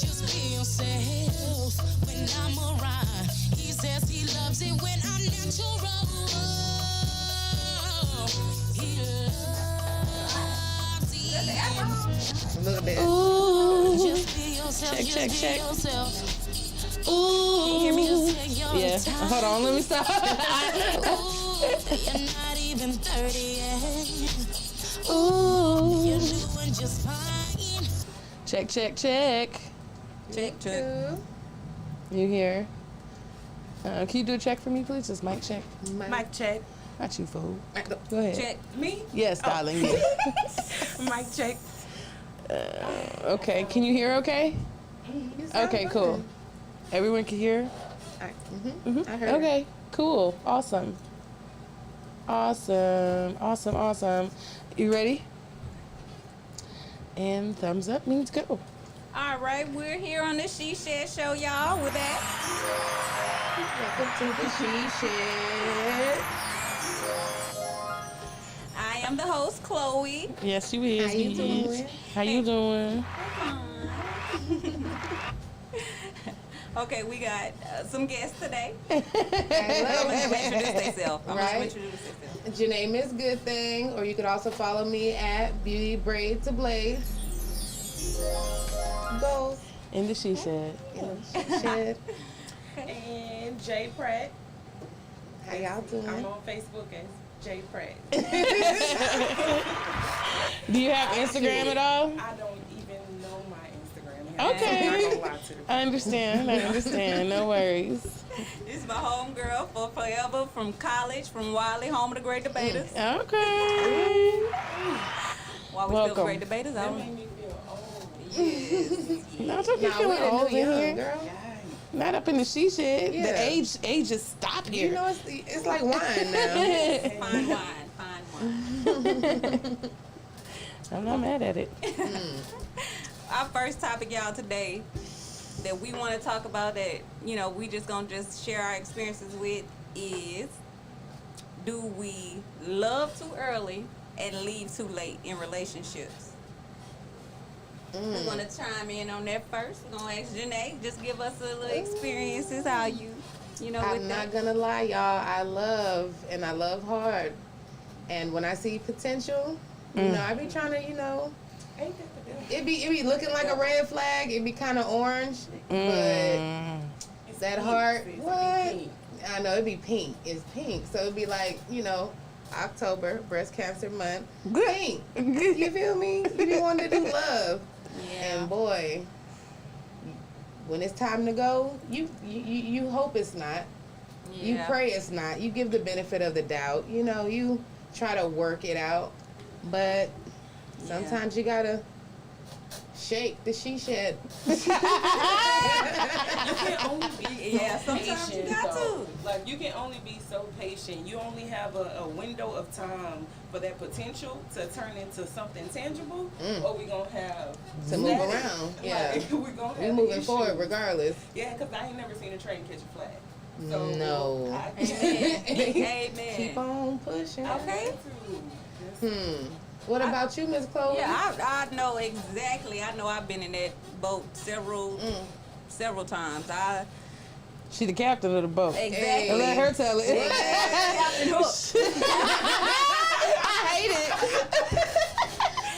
Just be yourself when I'm around. He says he loves it when I'm natural. He loves it. A little bit. Ooh, just be yourself. Check, Just check, be check. yourself. Ooh, Yeah. Hold on, let me stop. Ooh, you're not even 30 yet. Ooh, you're doing just fine. Check, check, check. Check, check. You here? Can you do a check for me, please? Just mic check. Mic check. Not you, fool. Go ahead. Check. Me? Yes, darling. Yeah. Mic check. Okay. Can you hear? Okay. Okay. Cool. Everyone can hear. I heard. Okay. Cool. Awesome. Awesome. Awesome. Awesome. You ready? And thumbs up means go. All right, we're here on the She Shed Show, y'all. With that, Welcome to the She Shed. I am the host, Chloe. Yes, you is. How you doing? How you doing? Okay, we got some guests today. Hello. I'm gonna have them introduce themselves. Right. Janae Miss Good Thing, or you could also follow me at Beauty Braid to Blades. Goals. In the she shed. She Shed. And Jay Pratt. How y'all doing? I'm on Facebook as Jay Pratt. Do you have Instagram at all? I don't even know my Instagram. Okay. I'm not gonna lie to the I understand. No worries. This is my homegirl for forever from college, from Wiley, home of the great debaters. Okay. Why we Welcome. still great debaters? I That don't made me feel old. Yes. Not so Nah, we feeling didn't old do in young, here. girl. Not up in the she shed. Yeah. The age just stop here. You know, it's like wine now. Fine wine. I'm not mad at it. Our first topic, y'all, today that we want to talk about that, we just gonna just share our experiences with is, do we love too early and leave too late in relationships? We're gonna chime in on that first. We're gonna ask Janae, just give us a little experiences, how you with I'm that. not gonna lie, y'all. I love hard, and when I see potential, I be trying to, Ain't that the devil? it be looking like a red flag. It be kind of orange, but It's that pink, heart, sis. It be what? pink. I know it be pink. It's pink, so it'd be like October, breast cancer month, pink. You feel me? You be wanting to do love, Yeah. and boy, when it's time to go, you hope it's not. You Yeah. pray it's not. You give the benefit of the doubt. You try to work it out, but sometimes you gotta shake the she shed. You can only be Yeah, so sometimes you patient, got though. to. Like, you can only be so patient. You only have a window of time for that potential to turn into something tangible, or we gonna have To move static. around, yeah. Like, we gonna We have moving issues. forward regardless. Yeah, because I ain't never seen a train catch a flag. So No. I Amen. Keep on pushing. Okay. What about you, Miss Chloe? Yeah, I know exactly. I know I've been in that boat several times. She the captain of the boat. Exactly. And let her tell it. Captain Hook. I hate it.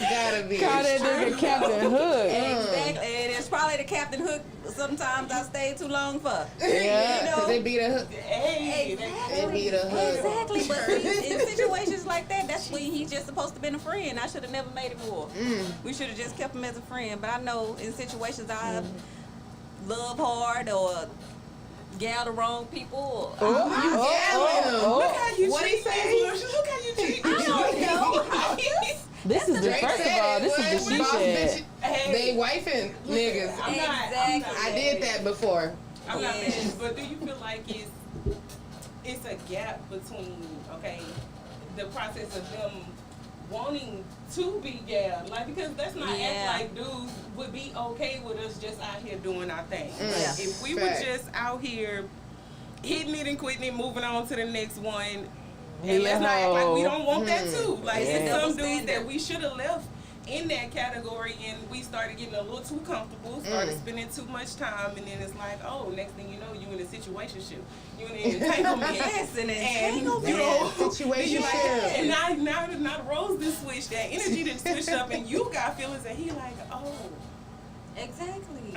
Gotta be. Call that nigga Captain Hood. Exactly. And it's probably the Captain Hook sometimes I stay too long for. Yeah. Cause they beat a hook. Hey, They beat a hook. Exactly. But see, in situations like that, that's when he's just supposed to be a friend. I should have never made it more. We should have just kept him as a friend. But I know in situations I love hard or gal the wrong people. Or, Look how you What he treat say? me, Lucia. Look how you treat me. I don't know. This is the Drake first of said all. it, This boy. is the she Boss shed. bitch, Hey. They wifing niggas. I'm not Exactly. I did that before. I'm not Yes. mad, but do you feel like it's a gap between the process of them wanting to be gal, like, because let's not Yeah. act like dudes would be okay with us just out here doing our thing. Yeah. Like, if we Fact. were just out here hitting it and quitting it, moving on to the next one, Yeah, and let's not act like we ho. don't want that too. Like, Yeah. it's some Double dudes standard. that we should have left in that category, and we started getting a little too comfortable, started spending too much time, and then it's like, oh, next thing you know, you in a situationship, you in an entanglement. Yes, and And you entanglement. know, Situation like, ship. and now the roles done switched, that energy done switched up, and you got feelings, and he like, oh, Exactly.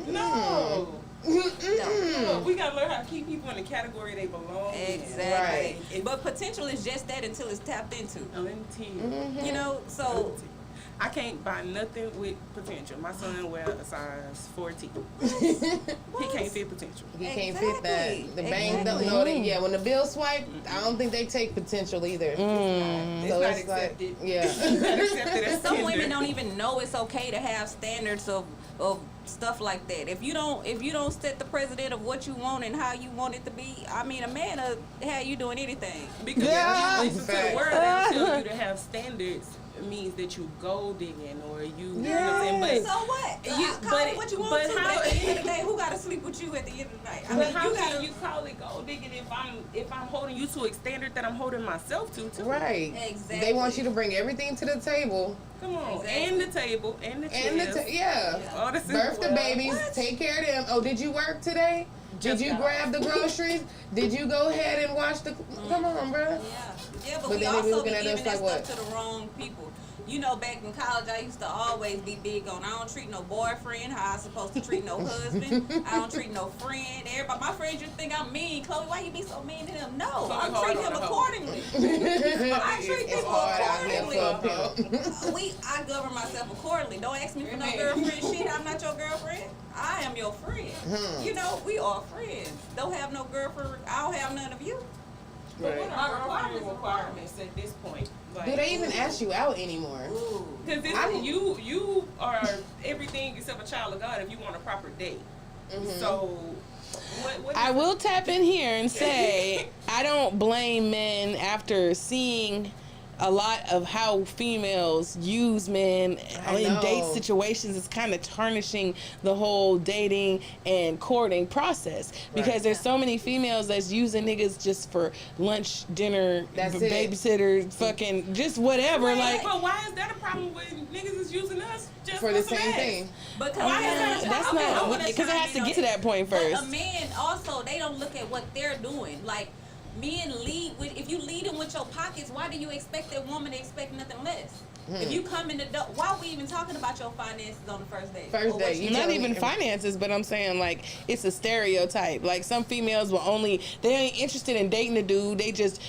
no. Mm-mm. No, we gotta learn how to keep people in the category they belong in. Exactly. Right. But potential is just that until it's tapped into. Let me tell you. Mm-hmm. You know, so I can't buy nothing with potential. My son wears a size 14. He can't fit potential. He can't fit that. Exactly. The banks don't Exactly. know that. Yeah, when the bill swipe, I don't think they take potential either. It's So not it's like, accepted. yeah. It's not accepted as some tender. women don't even know it's okay to have standards of stuff like that. If you don't set the precedent of what you want and how you want it to be, I mean, a man will have you doing anything. Because Yeah. if you listen to Fact. the word, they tell you to have standards means that you gold digging or you know what I'm saying? So what? You- Call but- it what you want but to. how- But at the end of the day, who got to sleep with you at the end of the night? I But mean, how you can got you call it gold digging if I'm holding you to a standard that I'm holding myself to too? Right. Exactly. They want you to bring everything to the table. Come on, Exactly. and the table and the And chairs. yeah. All the Birth the babies, What? take care of them. Oh, did you work today? Did Just you got grab the groceries? Did you go ahead and wash the? Come on, bro. Yeah, but But we then they be also looking be at giving us that like stuff to the wrong people. You know, back in college, I used to always be big on I don't treat no boyfriend how I supposed to treat no husband. I don't treat no friend. Everybody, my friends just think I'm mean. Chloe, why you be so mean to him? No, Chloe I hard treat on him the hoe. accordingly. I treat It's people hard out here accordingly. for a pimp. I govern myself accordingly. Don't ask me for no Amen. girlfriend shit. I'm not your girlfriend. I am your friend. Hmm. You know, we are friends. Don't have no girlfriend. I don't have none of you. But what Right. are girlfriend requirements at this point? Like, Do they even ask you out anymore? Ooh. Because you are everything except a child of God if you want a proper date. Mm-hmm. So, what I will tap in here and say I don't blame men after seeing a lot of how females use men I in date know. situations. Is kind of tarnishing the whole dating and courting process because Right. there's so many females that's using niggas just for lunch, dinner, That's it. babysitter, fucking just whatever. Like but why is that a problem when niggas is using us just For the some same ass? thing. Because Why is that a that's problem? I not wanna because it chime has to in get on to that point first. But a man also, they don't look at what they're doing. Like, men lead with, if you lead them with your pockets, why do you expect that woman to expect nothing less? If you come in the door, why are we even talking about your finances on the first date? First Or what date, you you Not tell even me- finances, but I'm saying like it's a stereotype. Like some females will they ain't interested in dating a dude. They just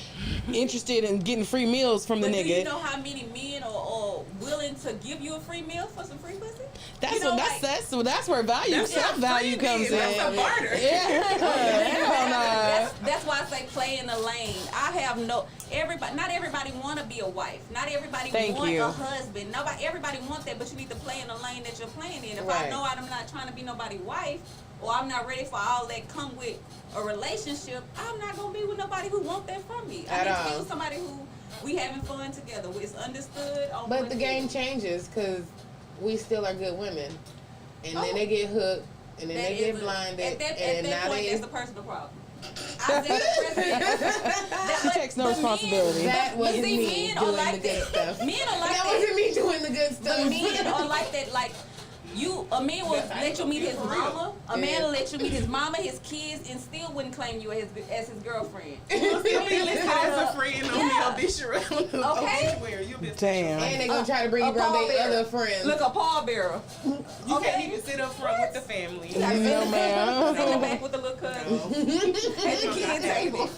interested in getting free meals from the But do nigga. you know how many men are willing to give you a free meal for some free pussy? That's You know, what like- that's where value, That's self value not comes in. freebie, that's a barter. Hell no. That's why I say play in the lane. Not everybody want to be a wife. Not everybody Thank want you. a husband. Everybody want that, but you need to play in the lane that you're playing in. If Right. I know I'm not trying to be nobody's wife, or I'm not ready for all that come with a relationship, I'm not gonna be with nobody who want that from me. I At need to all. be with somebody who we having fun together. It's understood. On But one the tip. game changes because we still are good women, and Oh. then they get hooked, and then That they is get a- blinded, At that and now point, they. that's the personal problem. I said the president. She takes no responsibility. That But wasn't see, me men are doing like the good that. stuff. Men are like That that. wasn't me doing the good stuff. But men are like that. Like a man will let you meet his mama. A man will let you meet his mama, his kids, and still wouldn't claim you as his girlfriend. You'll still be listed as a friend on Yeah. the obituary. Okay. You'll be Damn. And they gonna try to bring you A around their pallbearer. other friends. Look, a pallbearer. You Okay. can't even sit up front with the family. You gotta sit No, in the ma'am. sit in the back with the little cousin at the kid table.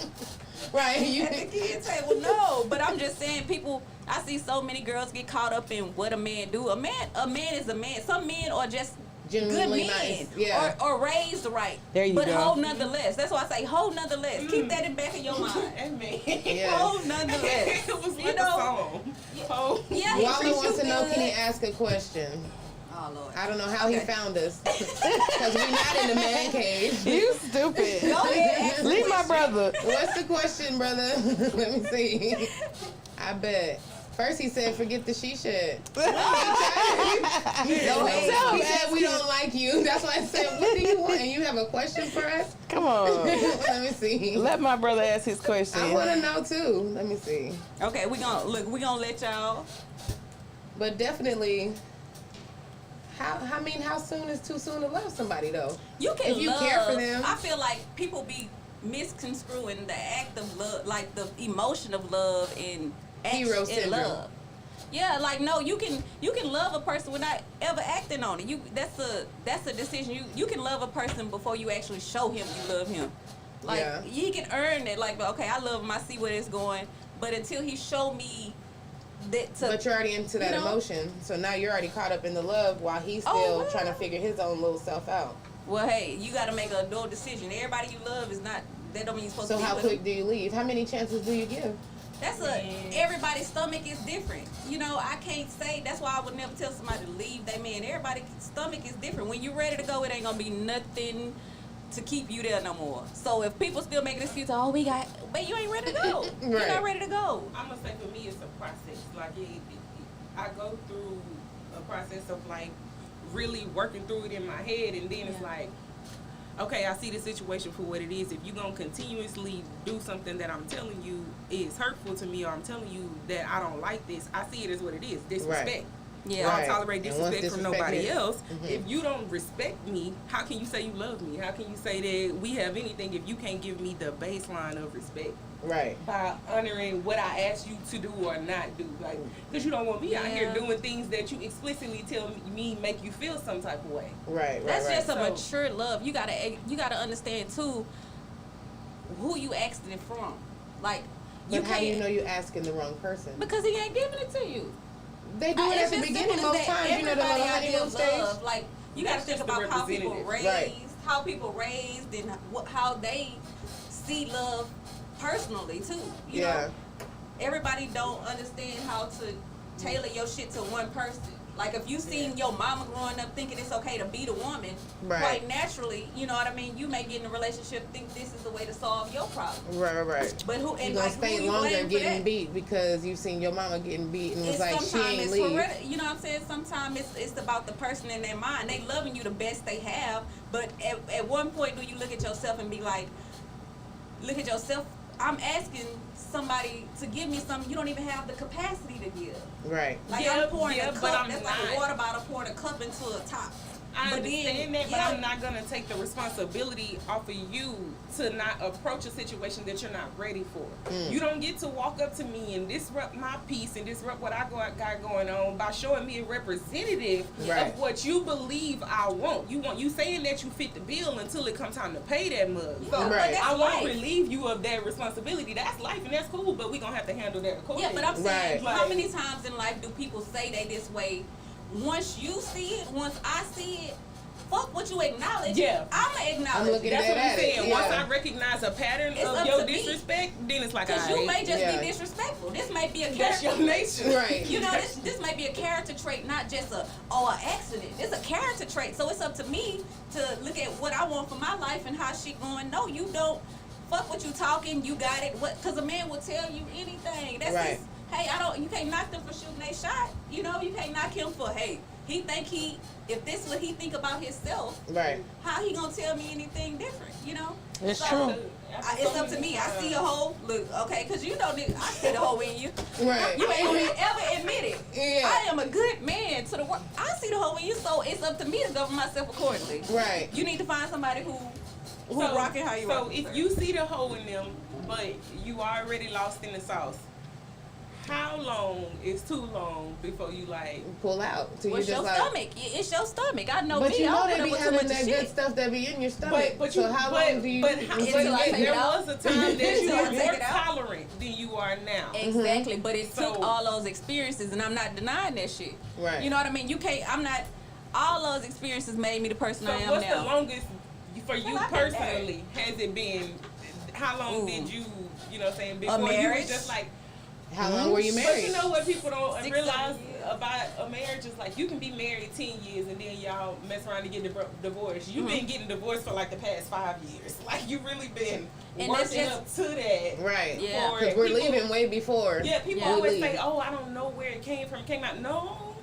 right? You, At the kid table, no. But I'm just saying, people. I see so many girls get caught up in what a man do. A man is a man. Some men are just good Genuinely men, nice, yeah. or raised right. There you but go. hold nonetheless. That's why I say hold nonetheless. Keep that in back of your mind. Amen. Yes. Hold nonetheless. It was You like know- a song. Oh. Yeah, he Wally treats wants you to know, good. can he ask a question? Oh Lord. I don't know how he Okay. found us. Because we're not in the man cave. You stupid. Go ahead. Ask the Leave my question. brother. What's the question, brother? Let me see. I bet. First he said, forget the she shed. He Go ahead. said, we don't like you. That's why I said, what do you want? And you have a question for us? Come on. Let me see. Let my brother ask his question. I want to know too. Let me see. Okay, we gonna let y'all But definitely, how soon is too soon to love somebody though? You can If you love. care for them. I feel like people be misconstruing the act of love, like the emotion of love and Hero action and syndrome. love. Yeah, like no, you can love a person without ever acting on it. That's a decision. You can love a person before you actually show him you love him. Like Yeah. he can earn it. Like okay, I love him. I see where it's going. But until he show me that, But you're already into that you know? emotion, so now you're already caught up in the love while he's still Oh, wow. trying to figure his own little self out. well, hey, you got to make an adult decision. Everybody you love is not. That don't mean you're supposed So to be how with them. quick do you leave? How many chances do you give? That's everybody's stomach is different. You know, I can't say that's why I would never tell somebody to leave they man. Everybody's stomach is different. When you're ready to go, it ain't gonna be nothing to keep you there no more. So if people still making excuses, oh but you ain't ready to go. You're Right. not ready to go. I'm gonna say for me, it's a process. Like I go through a process of like really working through it in my head, and then it's Yeah. like, okay, I see the situation for what it is. If you're gonna continuously do something that I'm telling you is hurtful to me, or I'm telling you that I don't like this, I see it as what it is, disrespect. Right. Yeah. I Right. don't tolerate And once disrespect from disrespect nobody hits- else. Mhm. If you don't respect me, how can you say you love me? How can you say that we have anything if you can't give me the baseline of respect Right. by honoring what I asked you to do or not do? Like, because you don't want me out here Yeah. doing things that you explicitly tell me make you feel some type of way. Right. That's right. just a So- mature love. You gotta understand too who you asking it from. Like you But how do you can't know you're asking the wrong person? because he ain't giving it to you. They do it It's at the just beginning simple as most that. times. You know the Everybody little idea honeymoon of stage. love, like you got to That's think just the about how people representative. raised, Right. how people raised, and how they see love personally too. You Yeah. know, everybody don't understand how to tailor your shit to one person. Like if you seen your mama growing up thinking it's okay to beat a woman, Right. quite naturally, you know what I mean. You may get in a relationship think this is the way to solve your problem. Right. But who You're and gonna like stay who you longer blame for getting that? beat because you've seen your mama getting beat and was It's like, she sometimes ain't it's leave. you know what I'm saying? Sometimes it's about the person in their mind. They loving you the best they have, but at one point do you look at yourself and be like, look at yourself. I'm asking somebody to give me something you don't even have the capacity to give. Right. Like Yeah, I'm pouring yeah, a but cup. I'm That's like not. a water bottle pouring a cup into a top. I But understand then, that, but yeah. I'm not gonna take the responsibility off of you to not approach a situation that you're not ready for. Mm. You don't get to walk up to me and disrupt my peace and disrupt what I got going on by showing me a representative Right. of what you believe I want. You saying that you fit the bill until it comes time to pay that mug. So Yeah, but Right. that's I won't life. relieve you of that responsibility. That's life and that's cool, but we gonna have to handle that accordingly. Yeah, but I'm saying, Right. how many times in life do people say they this way? Once you see it, once I see it, fuck what you acknowledge. Yeah. I'ma acknowledge. I'm looking That's what I'm at it, saying. yeah. Once I recognize a pattern It's of up your to me. disrespect, then it's like, Because you alright, may just Yeah. be disrespectful. This may be a that's character. your nature. Right. You know, this may be a character trait, not just an accident. It's a character trait. So it's up to me to look at what I want for my life and how shit going. No, you don't. Fuck what you talking. You got it. What? Because a man will tell you anything. That's Right. his. Hey, you can't knock them for shooting their shot. You know, you can't knock him for, hey, he think if this what he think about himself, Right. how he gonna tell me anything different? You know. It's So, true. It's up to me. I see a hole. Look, okay, because you know, I see the hole in you. Right. You ain't ever admit it. Yeah. I am a good man to the world. I see the hole in you, so it's up to me to govern myself accordingly. Right. You need to find somebody who So- rocking how you So rocking. if you see the hole in them, but you already lost in the sauce, how long is too long before you like? Pull out. So you What's just your like. stomach? It's your stomach. I know But me. you I know don't they put up be with too having much that shit. good stuff that be in your stomach. But so how long do you? Until I take it there out. was a time that you Until I were take more it out. tolerant than you are now. Exactly, but it took So- all those experiences, and I'm not denying that shit. Right. You know what I mean? You can't. I'm not. All those experiences made me the person So I am what's now. the longest for you Well, I've been personally? Has it been? How long Ooh. did you? You know, what I'm saying before you marriage? was just like. How long were you But married? you know what people don't 6, realize 7 years. about a marriage is like you can be married 10 years and then y'all mess around and get divorced. You've Mm-hmm. been getting divorced for like the past 5 years. Like you really been And that's working just- up to that. Right. Yeah. for Because we're people- leaving way before. Yeah, people Yeah. always we say, leave. "Oh, I don't know where it came from." It came out. No,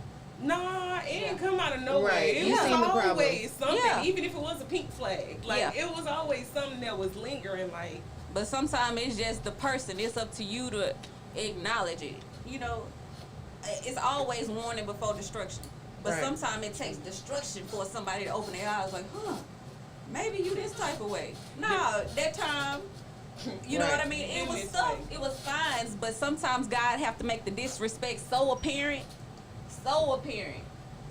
nah, it didn't come out of nowhere. Right. It You was seen the problem. always something, Yeah. even if it was a pink flag. Like Yeah. it was always something that was lingering. Like But sometimes it's just the person. It's up to you to acknowledge it. You know, it's always warning before destruction. But Right. sometimes it takes destruction for somebody to open their eyes like, maybe you this type of way. Nah, that time, you know Right. what I mean? It In was this so, way. it was fines, but sometimes God have to make the disrespect so apparent,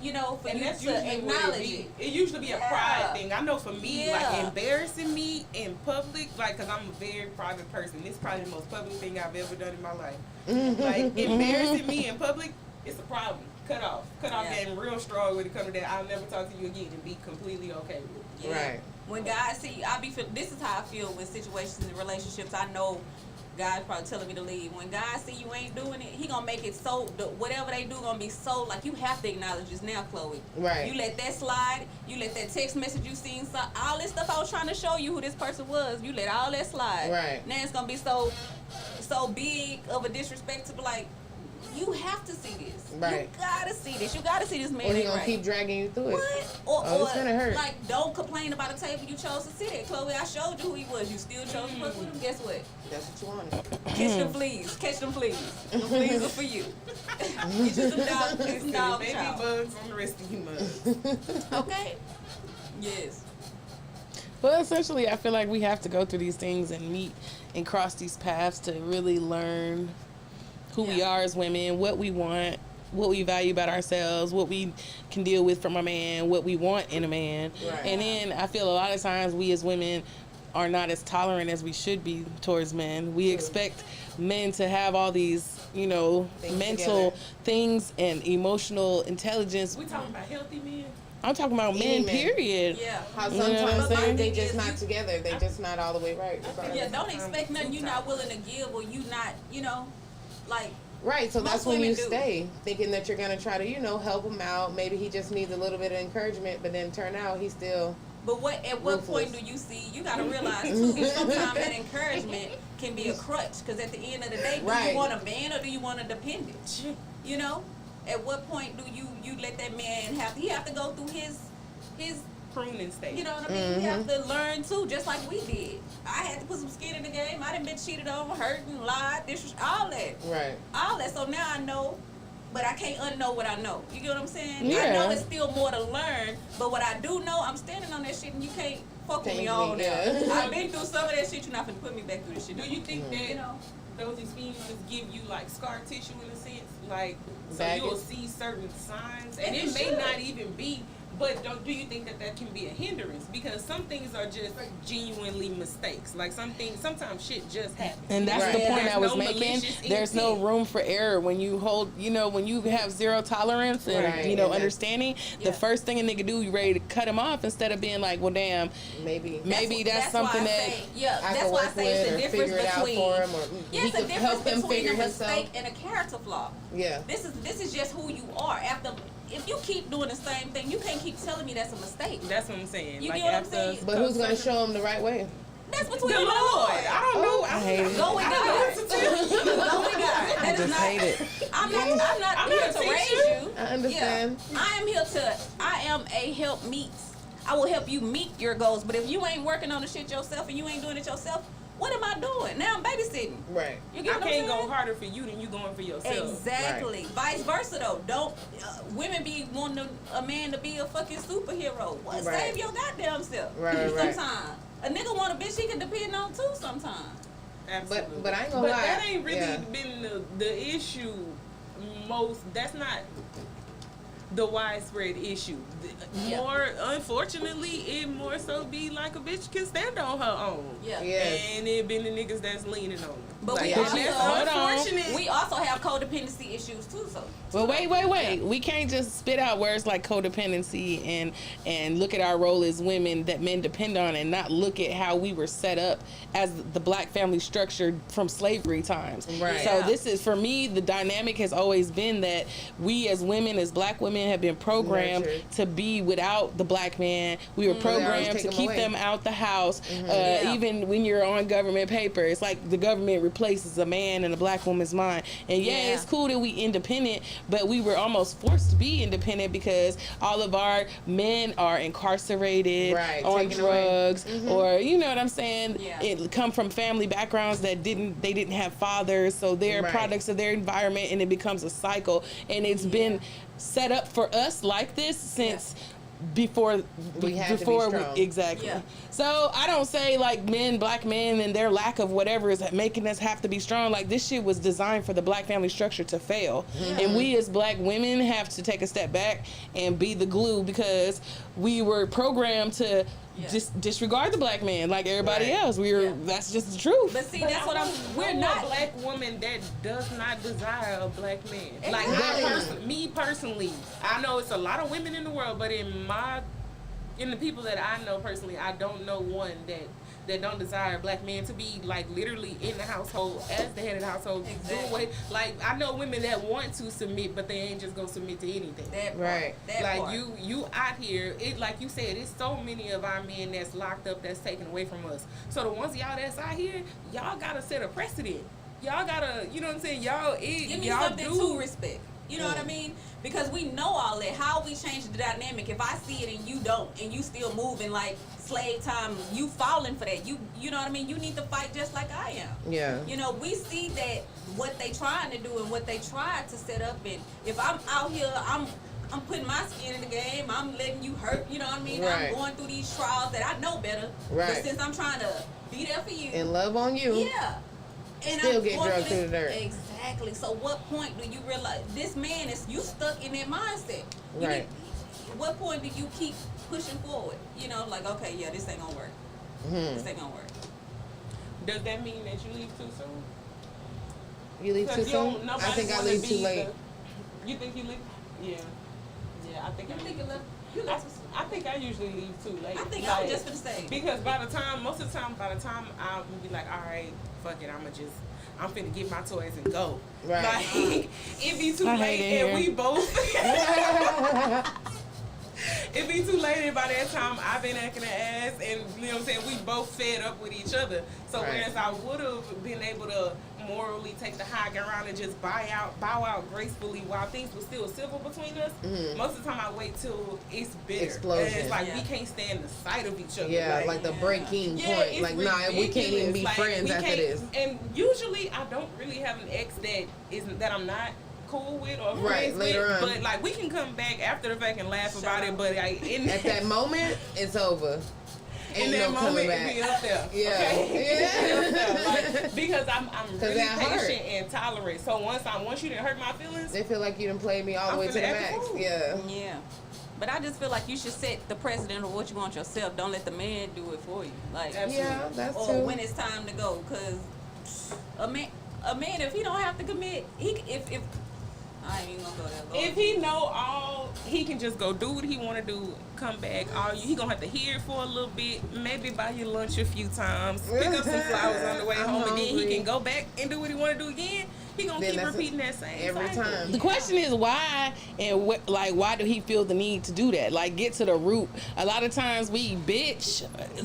you know, for And you that's to usually what acknowledge it it. be. It usually be a Yeah. pride thing. I know for me, like Yeah. embarrassing me in public, like, cause I'm a very private person. This is probably the most public thing I've ever done in my life. Like embarrassing me in public, it's a problem. Cut off Yeah. game real strong when it comes to that. I'll never talk to you again and be completely okay with it. Right. When God see, this is how I feel with situations and relationships. I know God's probably telling me to leave. When God see you ain't doing it, He gonna make it so whatever they do gonna be so like you have to acknowledge this now, Chloe. Right. You let that slide. You let that text message you seen. So all this stuff I was trying to show you who this person was. You let all that slide. Right. Now it's gonna be so big of a disrespect to be like. You have to see this. Right. You gotta see this. You gotta see this man. Or he ain't gonna right. keep dragging you through it. What? Or, Oh, it's gonna hurt. Like, don't complain about a table you chose to sit at. Chloe, I showed you who he was. You still chose to fuck with him. Guess what? That's what you wanted. Catch them fleas. Catch them fleas. Them fleas are for you. Get you some dog, get some dog Baby chow. bugs on the rest of you mugs. Okay? Yes. But essentially, I feel like we have to go through these things and meet and cross these paths to really learn who we Yeah. are as women, what we want, what we value about ourselves, what we can deal with from a man, what we want in a man. Right. And then I feel a lot of times we as women are not as tolerant as we should be towards men. We expect men to have all these, you know, Things mental together. things and emotional intelligence. We talking about healthy men. I'm talking about Any men, man. period. Yeah. How You know what I'm sometimes saying? they But my just thing not is together. They just not all the way right. Yeah, don't expect nothing you not willing to give or you not, you know, like, Right, so that's Most when you women do. stay thinking that you're gonna try to, you know, help him out. Maybe he just needs a little bit of encouragement, but then turn out he's still but at what Ruthless. point do you see, you gotta realize too, sometimes that encouragement can be a crutch, because at the end of the day, do Right. you want a man or do you want a dependent? You know? At what point do you let that man he have to go through his Pruning stage. you know what I mean? He have to learn too, just like we did. I had to put some skin in the game. I done been cheated on, hurt and lied, all that. right. All that. So now I know, but I can't unknow what I know. You get what I'm saying? I Yeah. know there's still more to learn, but what I do know, I'm standing on that shit, and you can't fuck with me Change on me, there. yeah. I've been through some of that shit. You're not gonna put me back through this shit. Do you think that You know? those experiences give you like scar tissue in a sense? Like, so Baggage? you'll see certain signs, and And it it may should. not even be. But do you think that can be a hindrance? Because some things are just genuinely mistakes. Like sometimes shit just happens. And that's Right. the Yeah. point There's I was no making. malicious There's no intent. room for error when you hold, you know, when you have zero tolerance and, Right, you know, and that's- understanding. Yeah. The first thing a nigga do, you ready to cut him off instead of being like, well, damn, Maybe maybe that's why something I that. say, yeah, I that's can why I work say it's with a or difference figure it out between. for him, or Yeah, he it's a could difference help him between figure a himself. mistake and a character flaw. Yeah. This is just who you are. If you keep doing the same thing, you can't keep telling me that's a mistake. That's what I'm saying. You like get what I'm after saying? But who's gonna show him the right way? That's the between Lord. you and the Lord. I don't know. I hate it. Go with God. Go with God. That I is just not. hate it. I'm not I'm here not to teaching raise you. you. I understand. Yeah. I am a help meet. I will help you meet your goals. But if you ain't working on the shit yourself and you ain't doing it yourself, what am I doing? Now I'm babysitting. Right. You I get what I'm can't saying? go harder for you than you going for yourself. Exactly. Vice versa though. Don't women be wanting a man to be a fucking superhero. What? Right. Save your goddamn self. Right, right. Sometimes a nigga want a bitch he can depend on too. Sometimes. Absolutely. But I ain't gonna lie. that ain't really Yeah. been the issue. That's not the widespread issue. Yeah. More, unfortunately, it more so be like a bitch can stand on her own. Yeah. Yes. And it been the niggas that's leaning on her. But like, we and also- that's Hold on. unfortunate. We also have codependency issues too. So. Well, wait. We can't just spit out words like codependency and look at our role as women that men depend on and not look at how we were set up as the black family structure from slavery times. Right. So Yeah. this is, for me, the dynamic has always been that we as women, as black women, women have been programmed Nurtured. to be without the black man. We were always programmed take to 'em keep away. them out the house. Yeah. Even when you're on government paper, it's like the government replaces a man in a black woman's mind. And Yeah. it's cool that we independent, but we were almost forced to be independent because all of our men are incarcerated, Right, on taken away. drugs, or you know what I'm saying. Yeah. It come from family backgrounds that didn't have fathers, so they're Right. products of their environment, and it becomes a cycle. And it's been set up for us like this since before We had to be strong. exactly. Yeah. So I don't say like black men and their lack of whatever is making us have to be strong. Like this shit was designed for the black family structure to fail, and we as black women have to take a step back and be the glue because we were programmed to just disregard the black man like everybody Right. else. We were. Yeah. That's just the truth. But see, that's what we're know not. a black woman that does not desire a black man. Like Exactly. me personally, I know it's a lot of women in the world, but in the people that I know personally, I don't know one that don't desire a black man to be like literally in the household as the head of the household. Exactly. Doing what, like I know women that want to submit, but they ain't just gonna submit to anything. That part, Right. That Like part. you out here, it like you said, it's so many of our men that's locked up, that's taken away from us. So the ones of y'all that's out here, y'all gotta set a precedent. Y'all gotta, you know what I'm saying? Give me y'all something do. to respect. You know what I mean? Because we know all that. How we change the dynamic? If I see it and you don't, and you still moving like slave time, you falling for that. You know what I mean? You need to fight just like I am. Yeah. You know, we see that what they trying to do and what they tried to set up. And if I'm out here, I'm putting my skin in the game. I'm letting you hurt. You know what I mean? Right. I'm going through these trials that I know better. Right. But since I'm trying to be there for you, And love on you. yeah. And Still I'm get going drugged through through the dirt. Exactly. So what point do you realize this man is you stuck in that mindset? You Right. what point do you keep pushing forward? You know, like, okay, yeah, this ain't gonna work. This ain't gonna work. Does that mean that you leave too soon? You leave too 'Cause you don't- soon? I nobody think I wanna leave be too late. You think you leave? Yeah. Yeah, I think You I think leave. it left? You left? I think I usually leave too late. I think I was just gonna say. Because by the time I'll be like, all right, fuck it, I'm finna get my toys and go. Right. Like, it be too I hate late it and here. we both. It be too late and by that time I've been acting an ass and you know what I'm saying, we both fed up with each other. So Right. whereas I would have been able to morally take the high ground and just bow out gracefully while things were still civil between us, most of the time I wait till it's bitter. Explosion. And it's like Yeah. we can't stand the sight of each other. Yeah, like the breaking yeah, point. it's Like, nah, we can't even be ridiculous. Like, friends we after can't- this. And usually I don't really have an ex that I'm not cool with or Right, friends later with, on. but like we can come back after the fact and laugh about it. But like in At that moment, it's over. Ain't in that no coming moment, be back. up there. Yeah. Okay? Yeah. Be up there. Like, because I'm really that hurt. patient and tolerant. So once you didn't hurt my feelings, They feel like you done played me all the I'm way to the finna act a max. fool. Yeah. Yeah. But I just feel like you should set the precedent of what you want yourself. Don't let the man do it for you. Like, Absolutely. Yeah, that's or true. when it's time to go. Cause a man, if he don't have to commit, if I ain't even gonna go there. Lord. if he know all, he can just go do what he want to do. Come back. He gonna have to hear it for a little bit. Maybe buy you lunch a few times. Pick up some flowers on the way I'm home, and then he hungry. can go back and do what he want to do again. He gonna Then keep that's repeating that same every cycle. time. The question is why, and why do he feel the need to do that? Like, get to the root. A lot of times we bitch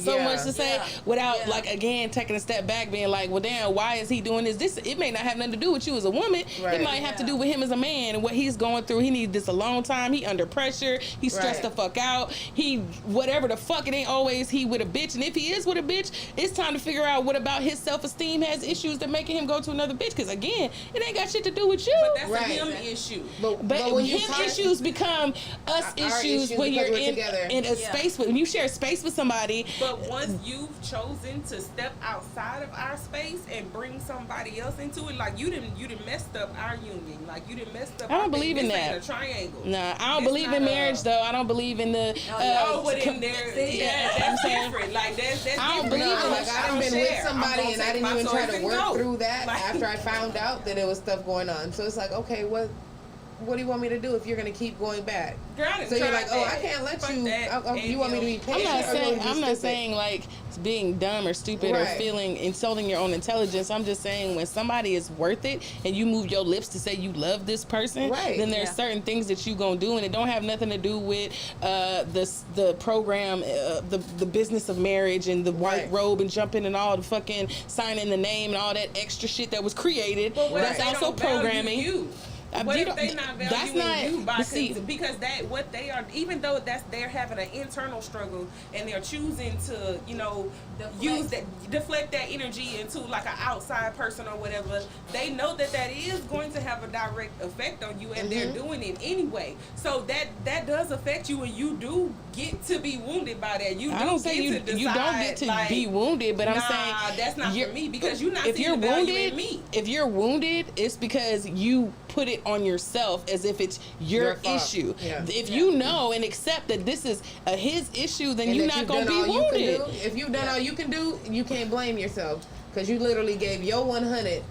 so Yeah. much to say Yeah. without, Yeah. like, again, taking a step back, being like, well, damn, why is he doing this? It may not have nothing to do with you as a woman. Right. It might have to Yeah. do with him as a man and what he's going through. He needs this alone time. He under pressure. He's stressed Right. the fuck out. He, whatever the fuck, it ain't always he with a bitch. And if he is with a bitch, it's time to figure out what about his self-esteem has issues that making him go to another bitch. Because, again, it ain't got shit to do with you. But that's Right. a him issue. But when you him talk- issues become us Our issues issues when because you're we're together. in a Yeah. space with, when you share space with somebody. But once you've chosen to step outside of our space and bring somebody else into it, like you didn't messed up our union. Like you didn't messed up. I don't our thing. believe in This that. ain't a triangle. Nah, I don't It's believe not in a- marriage though. I don't believe in the. Oh, but in there, See, yeah, I'm that's saying- different. Like that's I don't different. believe No, in like I done been share. with I'm somebody gonna and I take didn't my even try toys to and work go. through that Like- after I found out that there was stuff going on. So it's like, okay, what what do you want me to do if you're gonna keep going back? Girl, I done So you're tried like, oh, that. I can't let Fuck you. that. You want me to be patient? I'm not saying like being dumb or stupid or Right. feeling insulting your own intelligence. I'm just saying when somebody is worth it and you move your lips to say you love this person, Right. then there's Yeah. certain things that you gonna do, and it don't have nothing to do with the program, the business of marriage and the white Right. robe and jumping and all the fucking signing the name and all that extra shit that was created. But what That's if they also don't value programming. you? What You if don't- they not that's valuing not- you by but see- because that what they are, even though they're having an internal struggle and they're choosing to use that, deflect that energy into like an outside person or whatever, they know that is going to have a direct effect on you, and they're doing it anyway. So that does affect you, and you do get to be wounded by that. You do I don't say get you to decide, you don't get to like, be wounded, but I'm nah, saying that's not you're- for me, because you're not if seeing you're the value wounded, in me. if you're wounded, it's because you put it on yourself as if it's your fault. issue. Yeah. If you know and accept that this is his issue, then And you're that not you've gonna done be all you can wounded. do. If you've done all you can do, you can't blame yourself because you literally gave your 100,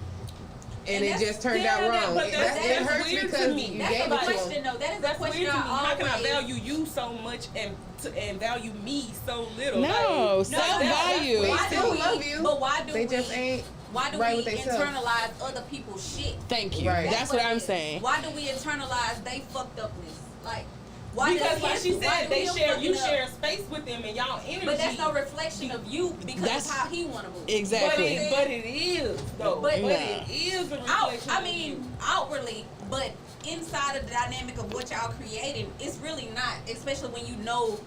and it that's- just turned yeah, out that- wrong. but It that's hurts weird to because me. you That's gave a it to question, him. though. That is a That's weird question to me. I How can I always- value you so much and value me so little? No, Like, self-value. They Why still do we? love you. But why do They we? just ain't Why do right we with themselves. internalize other people's shit? Thank you. Right. That's what it I'm is. saying. Why do we internalize they fucked upness? Like, why? because does like his- she why said, do they him share fucking you up? share space with them and y'all energy. But that's no reflection of you because That's- of how he want to move. Exactly. But it is though. But- But Nah. it is a Out, reflection. I of mean, you. outwardly, but inside of the dynamic of what y'all creating, it's really not. Especially when you know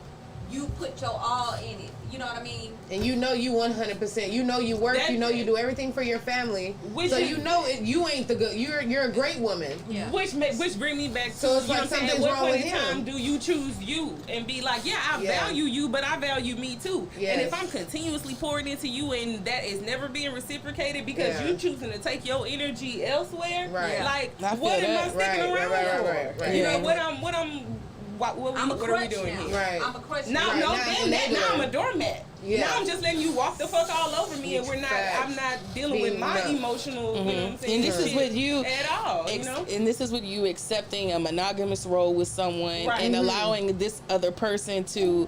you put your all in it. You know what I mean? And you know you 100%. You know you work. That's You know you it. do everything for your family. Which So is- you know it. You ain't the good. You're a great woman. Yeah. Which bring me back to, So it's you know like what I'm saying, something's what wrong point with in time him. do you choose you and be like, yeah, I Yeah. value you, but I value me too. And Yes. if I'm continuously pouring into you and that is never being reciprocated because Yeah. you choosing to take your energy elsewhere, Right. like I feel what am I that. sticking Right, around right, for? right, right. You Yeah. know what I'm a are we crutch doing now. here? Right. I'm a crutch Now, Right, no, now damn that. enabler. Now I'm a doormat. Yeah. Now I'm just letting you walk the fuck all over me, and we're not. Facts. I'm not dealing with Being my enough. emotional. You know what I'm saying? And this is shit with you at all. You know. And this is with you accepting a monogamous role with someone Right. and Mhm. allowing this other person to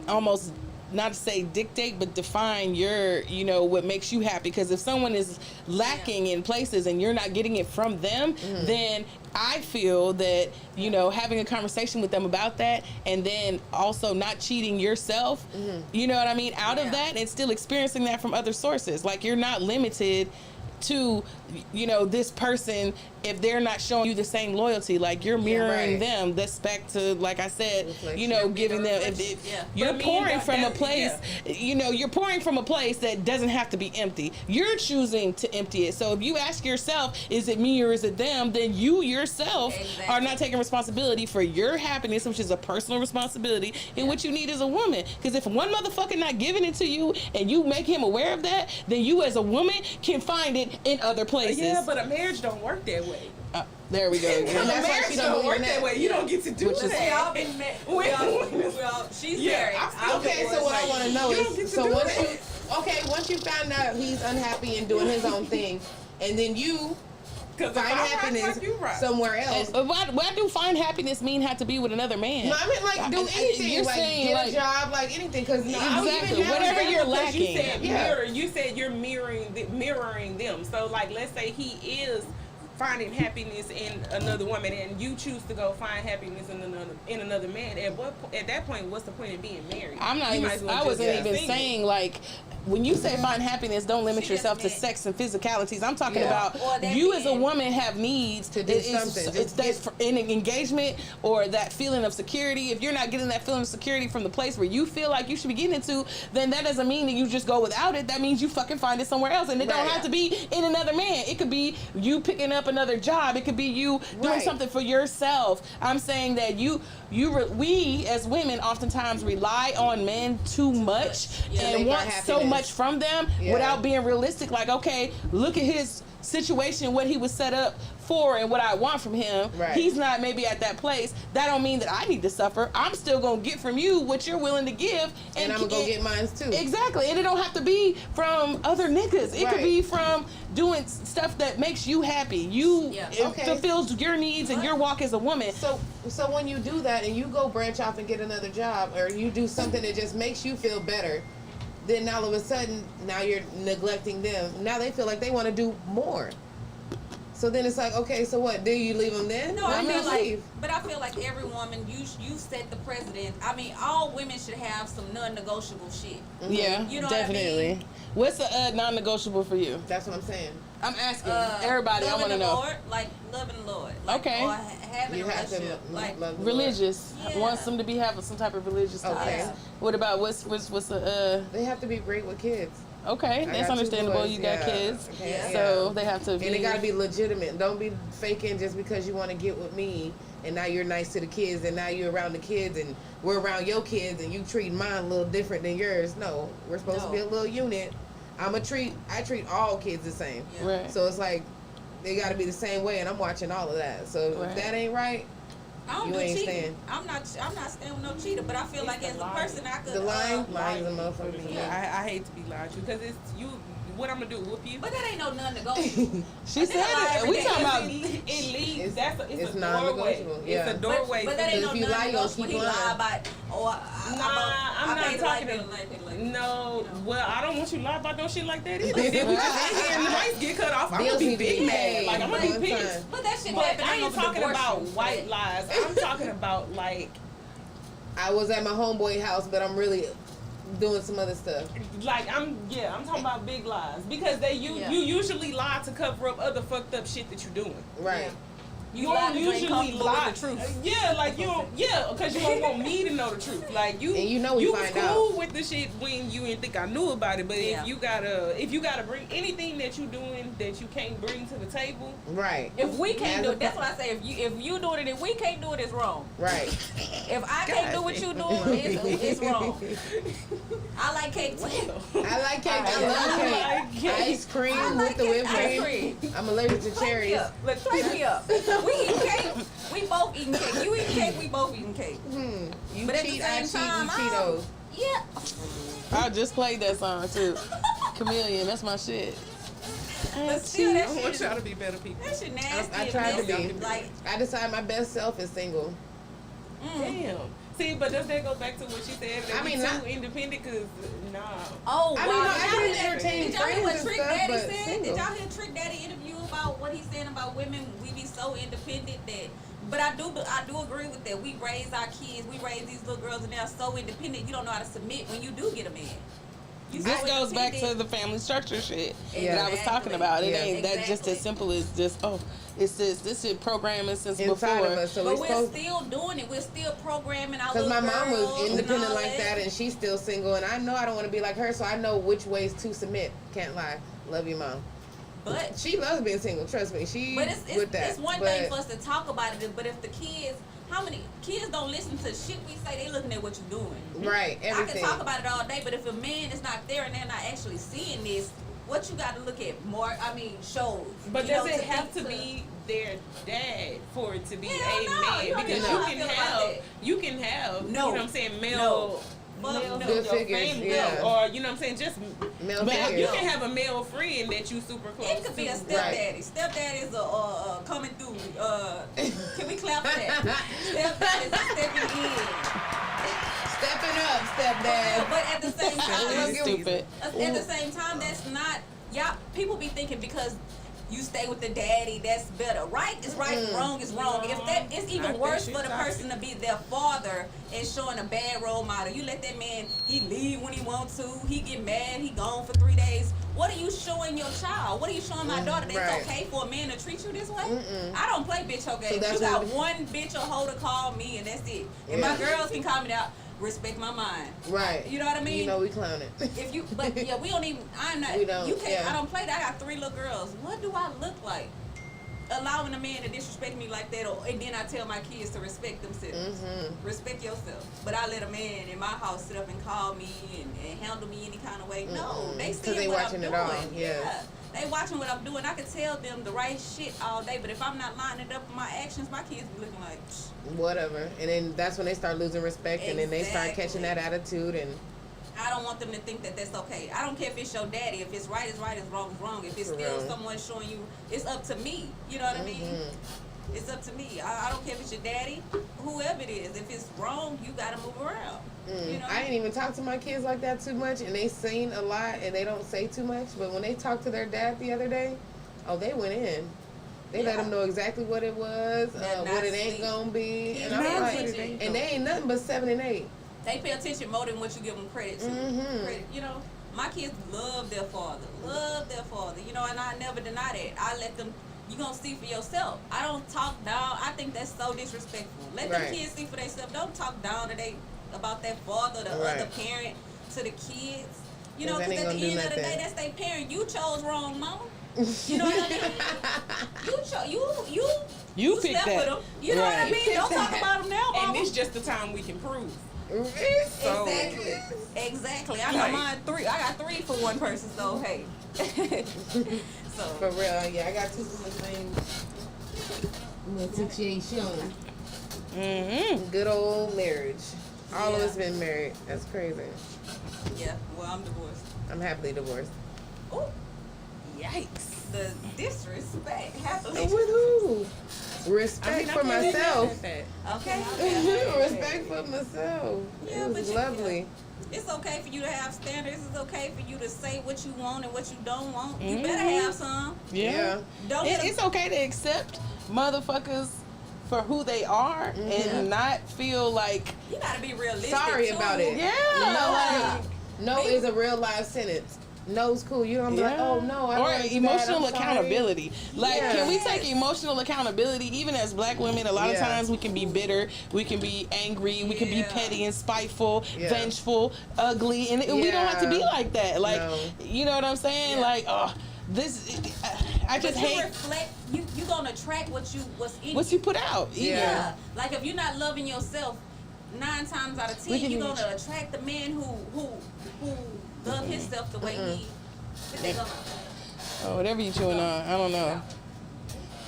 almost not to say dictate but define your what makes you happy, because if someone is lacking in places and you're not getting it from them, then I feel that having a conversation with them about that, and then also not cheating yourself, you know what I mean, out of Yeah. that, and still experiencing that from other sources. Like, you're not limited to this person if they're not showing you the same loyalty. Like, you're mirroring right. them. That's back to, like I said, Reflection. giving them, if Yeah. you're But me pouring and from a that- place, you're pouring from a place that doesn't have to be empty. You're choosing to empty it. So if you ask yourself, is it me or is it them, then you yourself Exactly. are not taking responsibility for your happiness, which is a personal responsibility, and what you need as a woman. Because if one motherfucker not giving it to you and you make him aware of that, then you as a woman can find it in other places. Yeah, but a marriage don't work that way. There we go. And A that's why marriage she don't don't believe work in that that. way. You don't get to do Which is- that. We all been met. She's Yeah, married. I'm still Okay, there. so what I want to know You don't get is, to so do once that. once you found out he's unhappy and doing his own thing, and then you 'Cause if find I rock, happiness fuck you rock. somewhere else. And why do find happiness mean have to be with another man? No, I mean, like, do And anything, you're like, saying, get like- a job, like, anything, because Exactly. Whatever you're Because you lacking. said Yeah. mirror. You said you're mirroring them. So like, let's say he is finding happiness in another woman, and you choose to go find happiness in another man. At that point, what's the point of being married? I'm not You even, might as well I just wasn't be even single. saying, like, when you say find happiness, don't limit She just yourself to meant- sex and physicalities. I'm talking Yeah. about Or that you as a being- woman have needs To do something. It's Just that's in an engagement or that feeling of security. If you're not getting that feeling of security from the place where you feel like you should be getting into, then that doesn't mean that you just go without it. That means you fucking find it somewhere else, and it don't Right. have to be in another man. It could be you picking up another job. It could be you doing Right. something for yourself. I'm saying that we as women oftentimes rely on men too much Yeah, and make our want so happiness. much from them Yeah. without being realistic. Like, okay, look at his situation, what he was set up for and what I want from him, Right. he's not maybe at that place. That don't mean that I need to suffer. I'm still gonna get from you what you're willing to give, And I'm gonna go get mine too. Exactly, and it don't have to be from other niggas. It could Right. be from doing stuff that makes you happy. You Yeah. it Okay. fulfills your needs and your walk as a woman. So when you do that and you go branch off and get another job, or you do something that just makes you feel better, then all of a sudden now you're neglecting them. Now they feel like they want to do more. So then it's like, okay, so what? Do you leave them then? No, I Then feel you like, leave. but I feel like every woman, you set the precedent. I mean, all women should have some non-negotiable shit. Yeah, You know what I definitely. mean? What's a non-negotiable for you? That's what I'm saying. I'm asking everybody. I loving want to the know. Lord, like loving the Lord. Like, Okay. Or having You a have to relationship. Like, love the Religious. Yeah. Wants them to be having some type of religious ties. Okay. Yeah. What about what's the Lord. They have to be great with kids. okay? I That's got two understandable. boys, You got yeah. kids, Okay, Yeah. so they have to be. And it gotta be legitimate. Don't be faking just because you want to get with me, and now you're nice to the kids, and now you're around the kids, and we're around your kids, and you treat mine a little different than yours. No, we're supposed to No. be a little unit. I treat all kids the same. Yeah. Right. So it's like they gotta be the same way, and I'm watching all of that. So Right. if that ain't right, I don't You do ain't cheating. staying. I'm not staying with no cheater, but I feel It's like the as a line. person, I could. the lying Lying. is a motherfucker. Yeah. I hate to be lied to because it's you. What I'm gonna do? Whoop you? But that ain't no non-negotiable. She said it. We talking about. It leads. It's- It's it's a doorway. non-negotiable, yeah. It's a doorway. But that ain't no If you lie, you'll non-negotiable. keep He lying. lied about. Oh, I'm not paid the talking light to- bill, light bill, light bill. No, You know. well, I don't want you to lie about no shit like that either. If we just in here and the lights get cut off, I'm Bills gonna be need to be big mad. paid Like I'm gonna one be pissed. time. But that shit But happened. I ain't ain't no talking divorce about you for white that. lies. I'm talking about like I was at my homeboy house, but I'm really doing some other stuff. I'm talking about big lies because you Yeah. usually lie to cover up other fucked up shit that you're doing. Right. You lied to drink comfortable with the truth. Yeah, like you don't. Yeah, because you don't want me to know the truth. Like you, And you know we you was find cool out. with the shit when you didn't think I knew about it. But Yeah. if you gotta bring anything that you doing that you can't bring to the table, Right. If we can't As do a it, that's what I say. If you doing it and we can't do it, it's wrong. Right. If I can't do what you doing, it's wrong. I like cake too. I like cake. I love cake. Ice cream I with like the it. whipped Ice cream. cream. I'm allergic to Play me cherries. up. Play me up. We eat cake. We both eating cake. You eating cake. We both eating cake. You But at the cheat, I same cheat, time, we Cheetos. Yeah. I just played that song too. Chameleon. That's my shit. But still, that I want shit, y'all to be better people. that shit nasty. I and tried to messy. be. Like, I decide my best self is single. Damn. See, but does that go back to what she said? That I we mean, too not- independent? Cause nah. oh, I mean, wow. no, Did I y'all didn't hear- entertain Did y'all hear what friends and Trick stuff, Daddy but said? single. Did y'all hear Trick Daddy interview about what he's saying about women? We be so independent that. But I do agree with that. We raise our kids. We raise these little girls, and they're so independent. You don't know how to submit when you do get a man. You This so goes back to independent. the family structure shit Yeah. that I was talking about. It Yeah. ain't that just Exactly. as simple as just it's this shit programming since Inside before. of us, so But we we're supposed. still doing it. We're still programming our Because little my mom girls was and independent all like that, and she's still single, and I know I don't want to be like her, so I know which ways to submit. Can't lie. Love you, mom. But She loves being single. Trust me. She But with that. it's one but thing for us to talk about it, but if the kids, how many kids don't listen to shit we say, they looking at what you're doing. right, I everything. can talk about it all day, but if a man is not there and they're not actually seeing this, what you got to look at more, shows. But you know, does it have think to be their dad for it to be Hell a no, man? you don't Because know you how I can feel about have that. you can have No. you know what I'm saying male No. male Fuck no. in Good your figures, family, yeah. or you know what I'm saying just Male But figures. you can have a male friend that you super close It could be a to. stepdaddy. Stepdaddy is a coming through. Can we clap for that? Stepdaddy is stepping in. Stepping up, stepdad. But at the same time, Stupid. at the same time, that's not y'all. People be thinking because you stay with the daddy, that's better. Right is right, wrong is wrong. If that, it's I even think worse she's for the toxic. person to be their father and showing a bad role model. You let that man, he leave when he want to, he get mad, he gone for 3 days. What are you showing your child? What are you showing my daughter? That right. it's okay for a man to treat you this way? I don't play bitch hoe games. that's You got what- one bitch or hoe to call me and that's it. And my Yeah. girls can call me out. Respect my mind. Right. You know what I mean? You know we clowning. If you, but yeah, we don't even. I'm not. We don't, You can't. yeah. I don't play that. I got 3 little girls. What do I look like? Allowing a man to disrespect me like that, and then I tell my kids to respect themselves. Respect yourself. But I let a man in my house sit up and call me and handle me any kind of way. No, they see they what watching I'm it all, doing. yes. They watching what I'm doing. I can tell them the right shit all day, but if I'm not lining it up with my actions, my kids be looking like, Whatever. And then that's when they start losing respect, and then they start catching that attitude. And I don't want them to think that that's okay. I don't care if it's your daddy. If it's right, it's right. If wrong, is wrong. If it's still someone showing you, it's up to me. You know what I mean? It's up to me. I don't care if it's your daddy, whoever it is. If it's wrong, you gotta move around. You know? I didn't even talk to my kids like that too much, and they seen a lot, and they don't say too much. But when they talked to their dad the other day, oh, they went in. They let them know exactly what it was, what it ain't gonna be, and I'm like, and they ain't nothing but 7 and 8. They pay attention more than what you give them credit to. Credit, you know, my kids love their father, you know, and I never deny that. I let them. You gonna see for yourself. I don't talk down. I think that's so disrespectful. Let the kids see for themselves. Don't talk down to about that father, the other parent, to the kids. You know, because at the end of the day, that's their parent. You chose wrong, mama. You know what I mean? You picked slept that. with them. You know what I mean? Don't talk about them now, mama. And this just the time we can prove. So, Exactly. I got mine 3. I got 3 for one person. So hey. So for real, yeah, I got 2 from the same situation. Good old marriage. All of us been married. That's crazy. Yeah. Well, I'm divorced. I'm happily divorced. Ooh. Yikes. The disrespect happily. With who? Respect for myself. Okay. Respect for myself. Yeah, It was lovely. It's okay for you to have standards. It's okay for you to say what you want and what you don't want. You better have some. Yeah. Don't It's okay to accept motherfuckers for who they are and not feel like you gotta be realistic. Sorry too. about it. No is a real life sentence. No's cool. You don't be like, oh no, I or don't emotional that. I'm accountability. Like, Yeah. can we take emotional accountability? Even as black women, a lot of times we can be bitter, we can be angry, we can be petty and spiteful, vengeful, ugly, and we don't have to be like that. Like, you know what I'm saying? Like, oh, this. I just hate. Reflect. You gonna attract what's in what you put out. Yeah. Like if you're not loving yourself, 9 times out of 10, you're gonna attract the man who love himself the way he. Oh, whatever you chewing on, I don't know.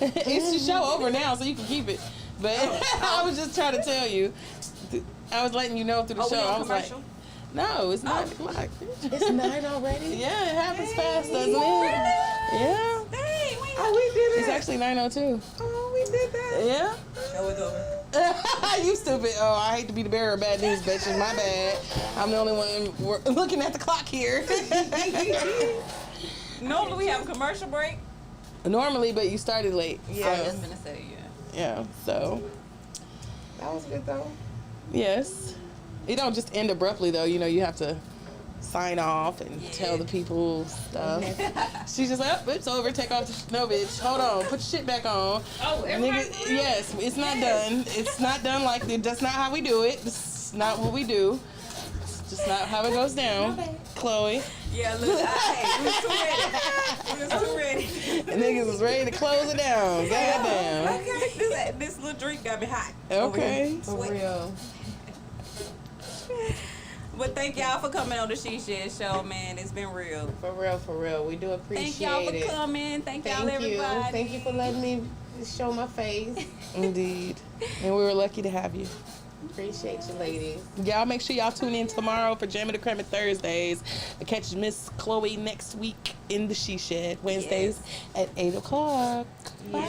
It's the show over now, so you can keep it. But I was just trying to tell you. I was letting you know through the show. I was commercial? like, no, it's 9 o'clock. It's 9 already? Yeah, it happens fast, doesn't it? Really? Yeah. Dang, We did it. It's actually 9:02. Oh, we did that. Yeah. Show is over. You stupid. Oh, I hate to be the bearer of bad news, bitches. My bad. I'm the only one looking at the clock here. Normally we have a commercial break. Normally, but you started late. Yeah. I was just gonna say, Yeah, so. That was good though. Yes. It don't just end abruptly, though. You know, you have to sign off and tell the people stuff. She's just like, oh, it's over. Take off the no, bitch. Hold on. Put your shit back on. Oh, Nigga, yes, it's not done. It's not done like that. That's not how we do it. It's not what we do. It's just not how it goes down. Chloe. Yeah, look, we was too ready. We was too ready. And niggas was ready to close it down. Goddamn. Okay, this little drink got me hot. Okay. For real. But thank y'all for coming on the She Shed Show, man. It's been real. For real. We do appreciate Thank y'all it. for coming. Thank y'all, Thank you. everybody. Thank you for letting me show my face. Indeed. And we were lucky to have you. Appreciate you, ladies. Y'all make sure y'all tune in tomorrow for Jam and the Creme Thursdays. Catch Miss Chloe next week in the She Shed Wednesdays at 8 o'clock. Bye.